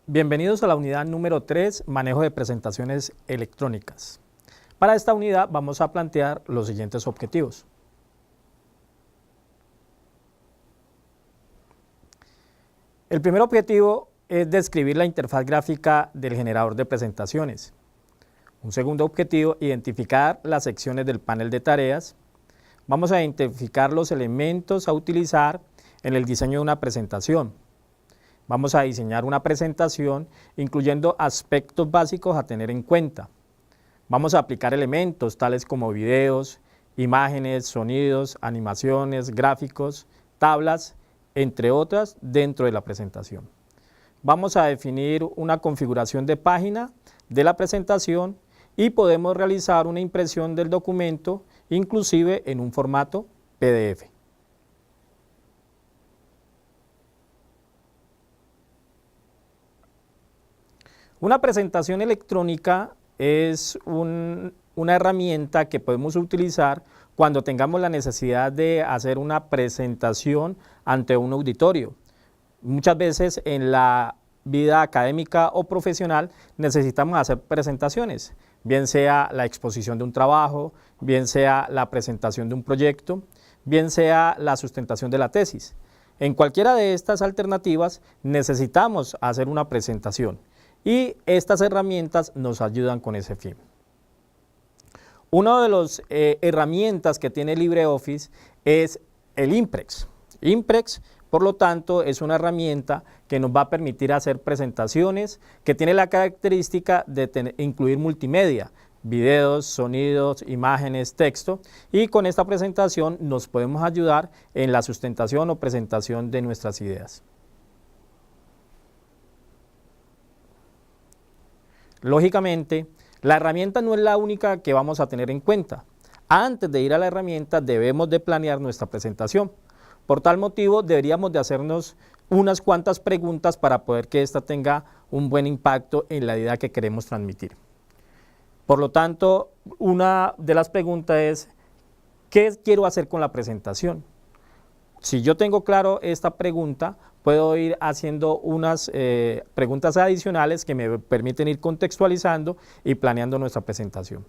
Bienvenidos a la unidad número 3, manejo de presentaciones electrónicas. Para esta unidad vamos a plantear los siguientes objetivos. El primer objetivo es describir la interfaz gráfica del generador de presentaciones. Un segundo objetivo, identificar las secciones del panel de tareas. Vamos a identificar los elementos a utilizar en el diseño de una presentación. Vamos a diseñar una presentación incluyendo aspectos básicos a tener en cuenta. Vamos a aplicar elementos tales como videos, imágenes, sonidos, animaciones, gráficos, tablas, entre otras, dentro de la presentación. Vamos a definir una configuración de página de la presentación y podemos realizar una impresión del documento, inclusive en un formato PDF. Una presentación electrónica es una herramienta que podemos utilizar cuando tengamos la necesidad de hacer una presentación ante un auditorio. Muchas veces en la vida académica o profesional necesitamos hacer presentaciones, bien sea la exposición de un trabajo, bien sea la presentación de un proyecto, bien sea la sustentación de la tesis. En cualquiera de estas alternativas necesitamos hacer una presentación. Y estas herramientas nos ayudan con ese fin. Una de las herramientas que tiene LibreOffice es el Imprex. Imprex, por lo tanto, es una herramienta que nos va a permitir hacer presentaciones, que tiene la característica de incluir multimedia, videos, sonidos, imágenes, texto, y con esta presentación nos podemos ayudar en la sustentación o presentación de nuestras ideas. Lógicamente, la herramienta no es la única que vamos a tener en cuenta. Antes de ir a la herramienta debemos de planear nuestra presentación. Por tal motivo deberíamos de hacernos unas cuantas preguntas para poder que ésta tenga un buen impacto en la idea que queremos transmitir. Por lo tanto, una de las preguntas es, ¿qué quiero hacer con la presentación? Si yo tengo claro esta pregunta, puedo ir haciendo unas preguntas adicionales que me permiten ir contextualizando y planeando nuestra presentación.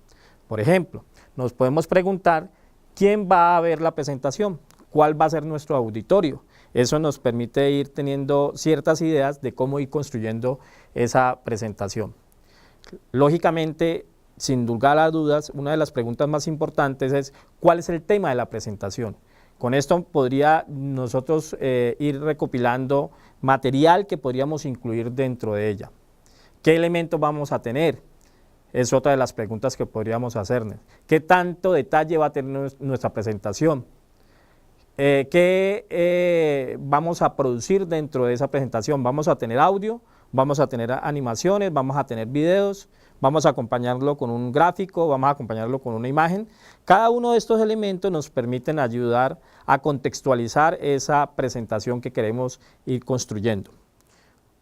Por ejemplo, nos podemos preguntar, ¿quién va a ver la presentación? ¿Cuál va a ser nuestro auditorio? Eso nos permite ir teniendo ciertas ideas de cómo ir construyendo esa presentación. Lógicamente, sin lugar a dudas, una de las preguntas más importantes es, ¿cuál es el tema de la presentación? Con esto podría nosotros ir recopilando material que podríamos incluir dentro de ella. ¿Qué elementos vamos a tener? Es otra de las preguntas que podríamos hacernos. ¿Qué tanto detalle va a tener nuestra presentación? ¿Qué vamos a producir dentro de esa presentación? ¿Vamos a tener audio? ¿Vamos a tener animaciones? ¿Vamos a tener videos? ¿Vamos a acompañarlo con un gráfico? ¿Vamos a acompañarlo con una imagen? Cada uno de estos elementos nos permiten ayudar a contextualizar esa presentación que queremos ir construyendo.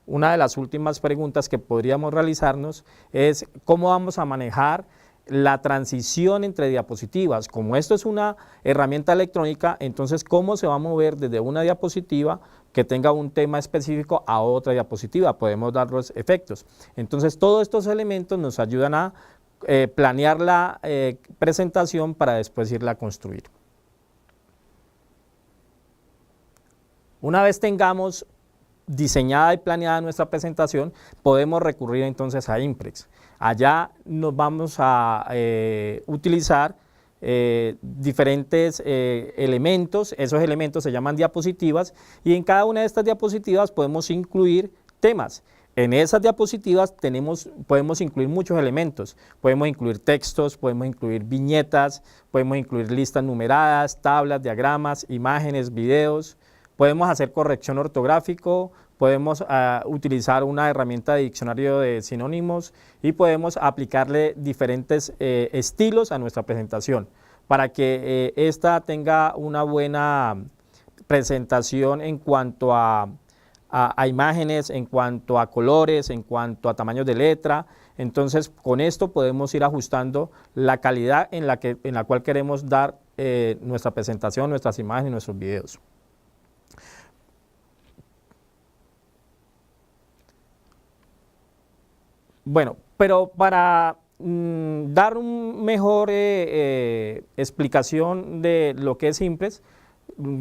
Una de las últimas preguntas que podríamos realizarnos es cómo vamos a manejar la transición entre diapositivas. Como esto es una herramienta electrónica, entonces cómo se va a mover desde una diapositiva que tenga un tema específico a otra diapositiva, podemos dar los efectos. Entonces todos estos elementos nos ayudan a planear la presentación para después irla a construir. Una vez tengamos diseñada y planeada nuestra presentación, podemos recurrir entonces a Imprex. Allá nos vamos a utilizar diferentes elementos, esos elementos se llaman diapositivas, y en cada una de estas diapositivas podemos incluir temas. En esas diapositivas podemos incluir muchos elementos, podemos incluir textos, podemos incluir viñetas, podemos incluir listas numeradas, tablas, diagramas, imágenes, videos, podemos hacer corrección ortográfico, podemos utilizar una herramienta de diccionario de sinónimos y podemos aplicarle diferentes estilos a nuestra presentación para que ésta tenga una buena presentación en cuanto a imágenes, en cuanto a colores, en cuanto a tamaños de letra. Entonces, con esto podemos ir ajustando la calidad en la cual queremos dar nuestra presentación, nuestras imágenes y nuestros videos. Bueno, pero para dar una mejor explicación de lo que es Impress,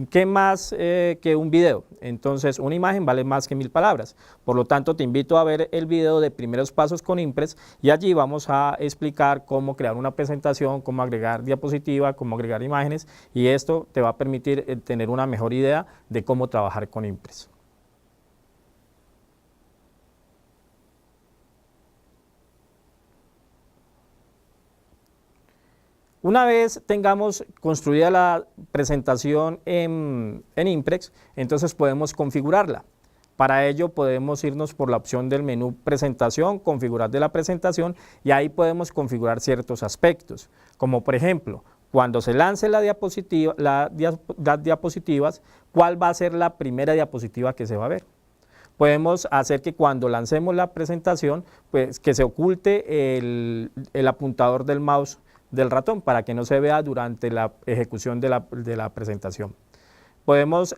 ¿qué más que un video? Entonces, una imagen vale más que 1000 palabras. Por lo tanto, te invito a ver el video de primeros pasos con Impress y allí vamos a explicar cómo crear una presentación, cómo agregar diapositiva, cómo agregar imágenes, y esto te va a permitir tener una mejor idea de cómo trabajar con Impress. Una vez tengamos construida la presentación en Impress, entonces podemos configurarla. Para ello podemos irnos por la opción del menú presentación, configurar de la presentación, y ahí podemos configurar ciertos aspectos, como por ejemplo, cuando se lance la diapositiva, las diapositivas, ¿cuál va a ser la primera diapositiva que se va a ver? Podemos hacer que cuando lancemos la presentación, pues que se oculte el apuntador del mouse del ratón para que no se vea durante la ejecución de la presentación. Podemos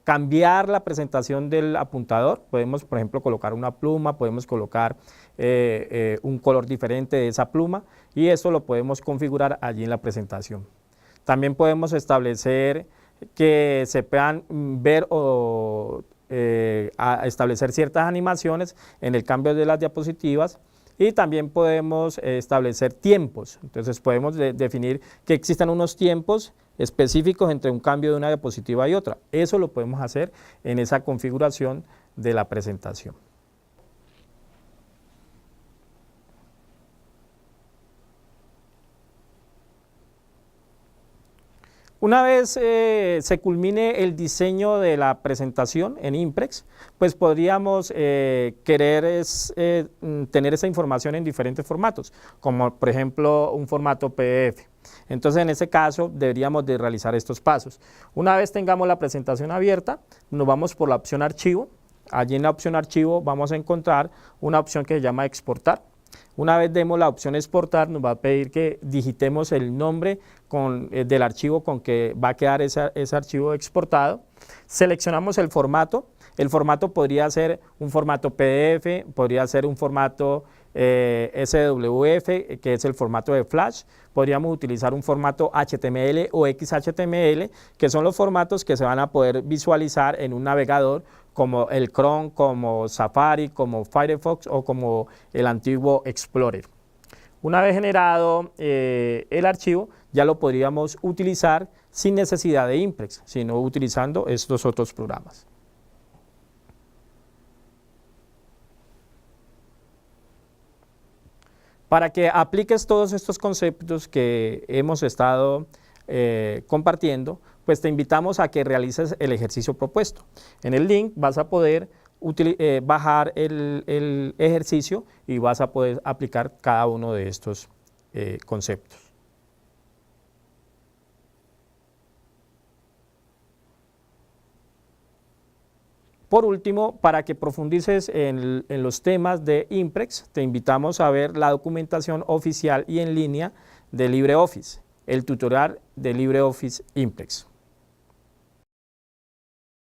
cambiar la presentación del apuntador, podemos por ejemplo colocar una pluma, podemos colocar un color diferente de esa pluma, y eso lo podemos configurar allí en la presentación. También podemos establecer que se puedan ver o establecer ciertas animaciones en el cambio de las diapositivas, y también podemos establecer tiempos. Entonces podemos definir que existan unos tiempos específicos entre un cambio de una diapositiva y otra. Eso lo podemos hacer en esa configuración de la presentación. Una vez se culmine el diseño de la presentación en Impress, pues podríamos querer tener esa información en diferentes formatos, como por ejemplo un formato PDF. Entonces en ese caso deberíamos de realizar estos pasos. Una vez tengamos la presentación abierta, nos vamos por la opción archivo. Allí en la opción archivo vamos a encontrar una opción que se llama exportar. Una vez demos la opción exportar, nos va a pedir que digitemos el nombre del archivo con que va a quedar ese archivo exportado. Seleccionamos el formato podría ser un formato PDF, podría ser un formato SWF, que es el formato de Flash, podríamos utilizar un formato HTML o XHTML, que son los formatos que se van a poder visualizar en un navegador como el Chrome, como Safari, como Firefox o como el antiguo Explorer. Una vez generado el archivo, ya lo podríamos utilizar sin necesidad de Impress, sino utilizando estos otros programas. Para que apliques todos estos conceptos que hemos estado compartiendo, pues te invitamos a que realices el ejercicio propuesto. En el link vas a poder bajar el ejercicio y vas a poder aplicar cada uno de estos conceptos. Por último, para que profundices en los temas de Impress, te invitamos a ver la documentación oficial y en línea de LibreOffice, el tutorial de LibreOffice Impress.